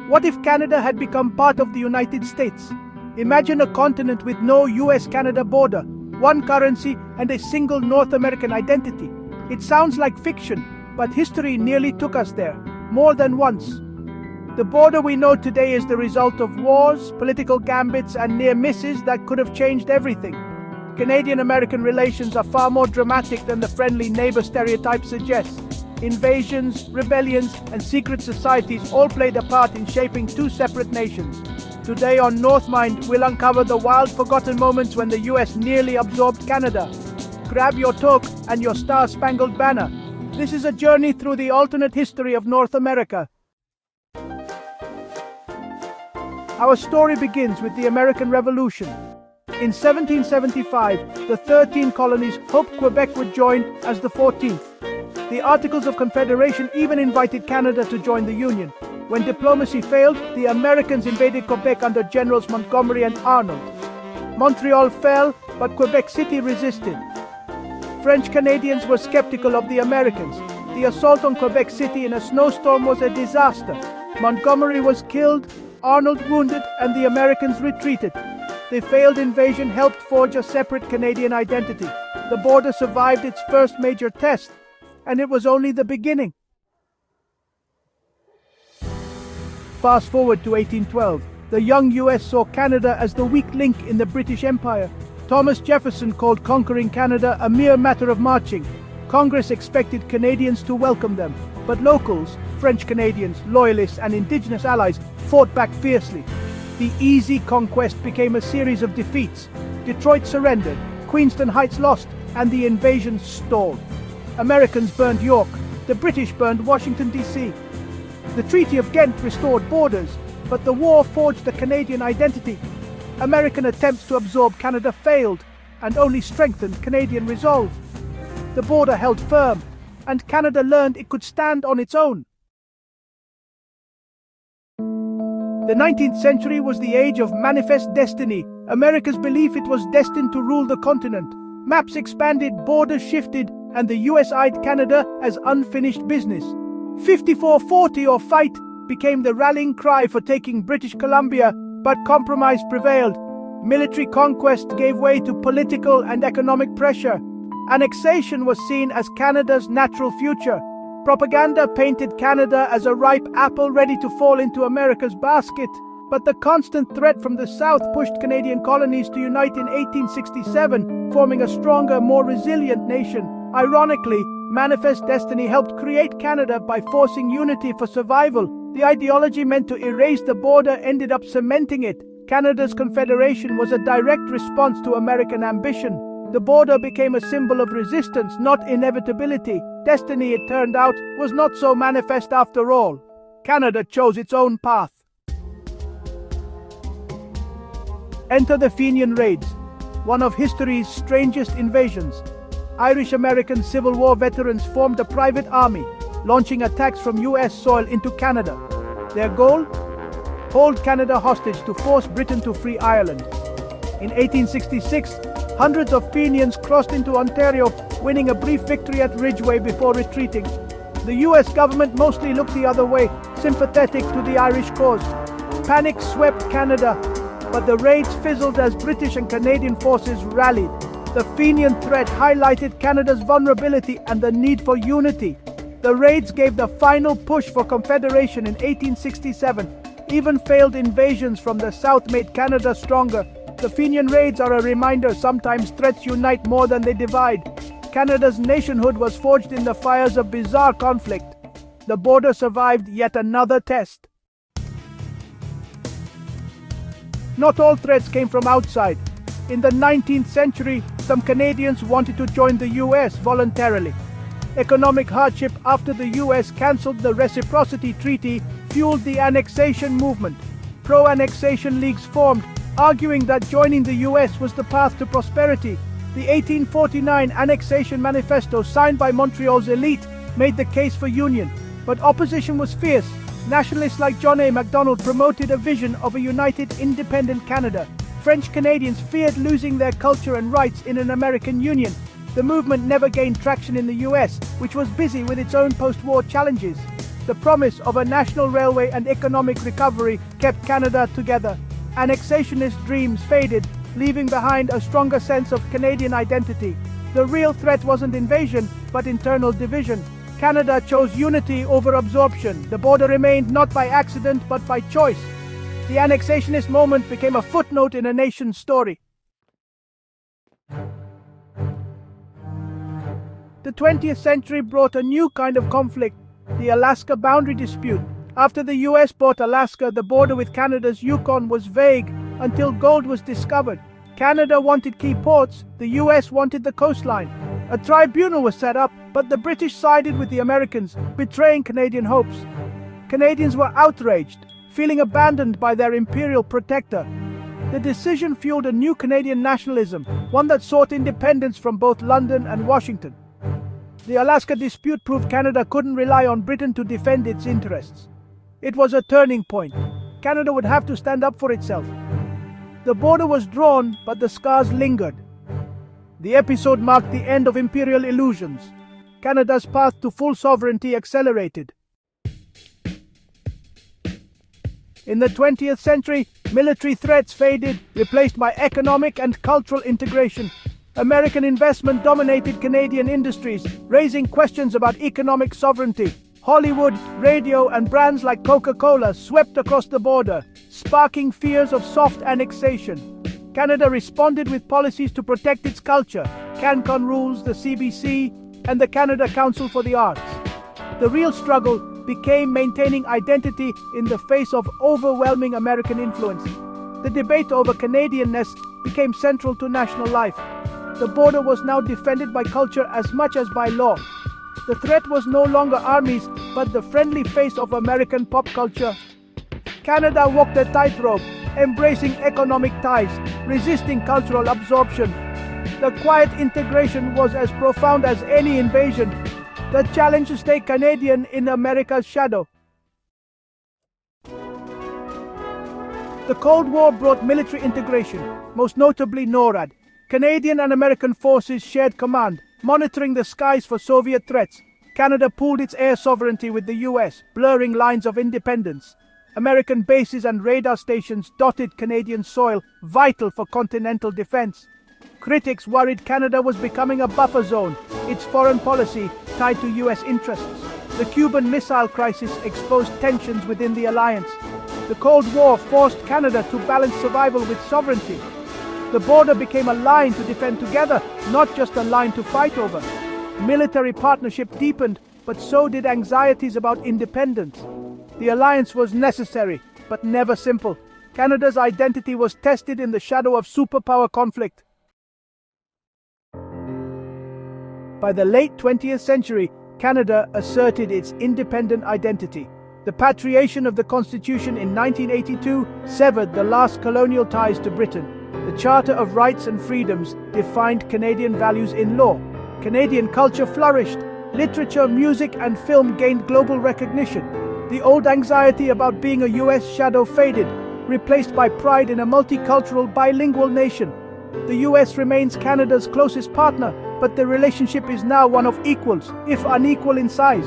What if Canada had become part of the United States? Imagine a continent with no US-Canada border, one currency, and a single North American identity. It sounds like fiction, but history nearly took us there, more than once. The border we know today is the result of wars, political gambits, and near misses that could have changed everything. Canadian-American relations are far more dramatic than the friendly neighbor stereotype suggests. Invasions, rebellions, and secret societies all played a part in shaping two separate nations. Today on NorthMind, we'll uncover the wild forgotten moments when the US nearly absorbed Canada. Grab your toque and your star-spangled banner. This is a journey through the alternate history of North America. Our story begins with the American Revolution. In 1775, the 13 colonies hoped Quebec would join as the 14th. The Articles of Confederation even invited Canada to join the Union. When diplomacy failed, the Americans invaded Quebec under Generals Montgomery and Arnold. Montreal fell, but Quebec City resisted. French Canadians were skeptical of the Americans. The assault on Quebec City in a snowstorm was a disaster. Montgomery was killed, Arnold wounded, and the Americans retreated. The failed invasion helped forge a separate Canadian identity. The border survived its first major test, and it was only the beginning. Fast forward to 1812. The young US saw Canada as the weak link in the British Empire. Thomas Jefferson called conquering Canada a mere matter of marching. Congress expected Canadians to welcome them, but locals, French Canadians, Loyalists, and Indigenous allies fought back fiercely. The easy conquest became a series of defeats. Detroit surrendered, Queenston Heights lost, and the invasion stalled. Americans burned York, the British burned Washington, D.C. The Treaty of Ghent restored borders, but the war forged a Canadian identity. American attempts to absorb Canada failed, and only strengthened Canadian resolve. The border held firm, and Canada learned it could stand on its own. The 19th century was the age of manifest destiny. America's belief it was destined to rule the continent. Maps expanded, borders shifted, and the US eyed Canada as unfinished business. 54-40 or fight became the rallying cry for taking British Columbia, but compromise prevailed. Military conquest gave way to political and economic pressure. Annexation was seen as Canada's natural future. Propaganda painted Canada as a ripe apple ready to fall into America's basket. But the constant threat from the South pushed Canadian colonies to unite in 1867, forming a stronger, more resilient nation. Ironically, manifest destiny helped create Canada by forcing unity for survival. The ideology meant to erase the border ended up cementing it. Canada's confederation was a direct response to American ambition. The border became a symbol of resistance, not inevitability. Destiny, it turned out, was not so manifest after all. Canada chose its own path. Enter the Fenian Raids, one of history's strangest invasions. Irish-American Civil War veterans formed a private army, launching attacks from US soil into Canada. Their goal? Hold Canada hostage to force Britain to free Ireland. In 1866, hundreds of Fenians crossed into Ontario, winning a brief victory at Ridgeway before retreating. The US government mostly looked the other way, sympathetic to the Irish cause. Panic swept Canada, but the raids fizzled as British and Canadian forces rallied. The Fenian threat highlighted Canada's vulnerability and the need for unity. The raids gave the final push for Confederation in 1867. Even failed invasions from the South made Canada stronger. The Fenian Raids are a reminder sometimes threats unite more than they divide. Canada's nationhood was forged in the fires of bizarre conflict. The border survived yet another test. Not all threats came from outside. In the 19th century, some Canadians wanted to join the US voluntarily. Economic hardship after the US cancelled the Reciprocity Treaty fueled the annexation movement. Pro-annexation leagues formed, arguing that joining the US was the path to prosperity. The 1849 Annexation Manifesto, signed by Montreal's elite, made the case for union. But opposition was fierce. Nationalists like John A. Macdonald promoted a vision of a united, independent Canada. French Canadians feared losing their culture and rights in an American union. The movement never gained traction in the US, which was busy with its own post-war challenges. The promise of a national railway and economic recovery kept Canada together. Annexationist dreams faded, leaving behind a stronger sense of Canadian identity. The real threat wasn't invasion, but internal division. Canada chose unity over absorption. The border remained not by accident, but by choice. The annexationist moment became a footnote in a nation's story. The 20th century brought a new kind of conflict, the Alaska boundary dispute. After the US bought Alaska, the border with Canada's Yukon was vague until gold was discovered. Canada wanted key ports, the US wanted the coastline. A tribunal was set up, but the British sided with the Americans, betraying Canadian hopes. Canadians were outraged, feeling abandoned by their imperial protector. The decision fueled a new Canadian nationalism, one that sought independence from both London and Washington. The Alaska dispute proved Canada couldn't rely on Britain to defend its interests. It was a turning point. Canada would have to stand up for itself. The border was drawn, but the scars lingered. The episode marked the end of imperial illusions. Canada's path to full sovereignty accelerated. In the 20th century, military threats faded, replaced by economic and cultural integration. American investment dominated Canadian industries, raising questions about economic sovereignty. Hollywood, radio, and brands like Coca-Cola swept across the border, sparking fears of soft annexation. Canada responded with policies to protect its culture, CanCon rules, the CBC, and the Canada Council for the Arts. The real struggle became maintaining identity in the face of overwhelming American influence. The debate over Canadianness became central to national life. The border was now defended by culture as much as by law. The threat was no longer armies, but the friendly face of American pop culture. Canada walked a tightrope, embracing economic ties, resisting cultural absorption. The quiet integration was as profound as any invasion. The challenge to stay Canadian in America's shadow. The Cold War brought military integration, most notably NORAD. Canadian and American forces shared command, monitoring the skies for Soviet threats. Canada pooled its air sovereignty with the US, blurring lines of independence. American bases and radar stations dotted Canadian soil, vital for continental defense. Critics worried Canada was becoming a buffer zone, its foreign policy tied to US interests. The Cuban Missile Crisis exposed tensions within the alliance. The Cold War forced Canada to balance survival with sovereignty. The border became a line to defend together, not just a line to fight over. Military partnership deepened, but so did anxieties about independence. The alliance was necessary, but never simple. Canada's identity was tested in the shadow of superpower conflict. By the late 20th century, Canada asserted its independent identity. The patriation of the Constitution in 1982 severed the last colonial ties to Britain. The Charter of Rights and Freedoms defined Canadian values in law. Canadian culture flourished. Literature, music, and film gained global recognition. The old anxiety about being a US shadow faded, replaced by pride in a multicultural, bilingual nation. The US remains Canada's closest partner, but the relationship is now one of equals, if unequal in size.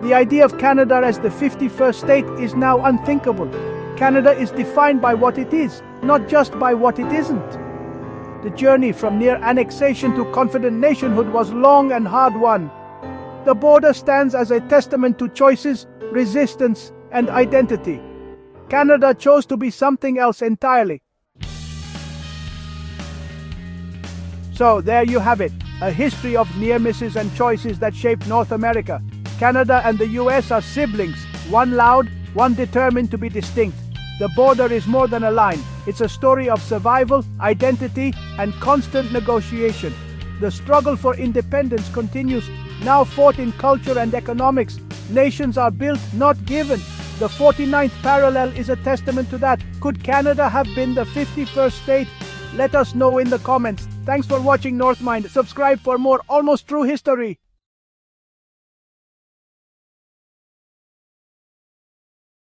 The idea of Canada as the 51st state is now unthinkable. Canada is defined by what it is, not just by what it isn't. The journey from near annexation to confident nationhood was long and hard won. The border stands as a testament to choices, resistance, and identity. Canada chose to be something else entirely. So there you have it, a history of near misses and choices that shaped North America. Canada and the US are siblings, one loud, one determined to be distinct. The border is more than a line. It's a story of survival, identity, and constant negotiation. The struggle for independence continues, now fought in culture and economics. Nations are built, not given. The 49th parallel is a testament to that. Could Canada have been the 51st state? Let us know in the comments. Thanks for watching NorthMind. Subscribe for more almost true history.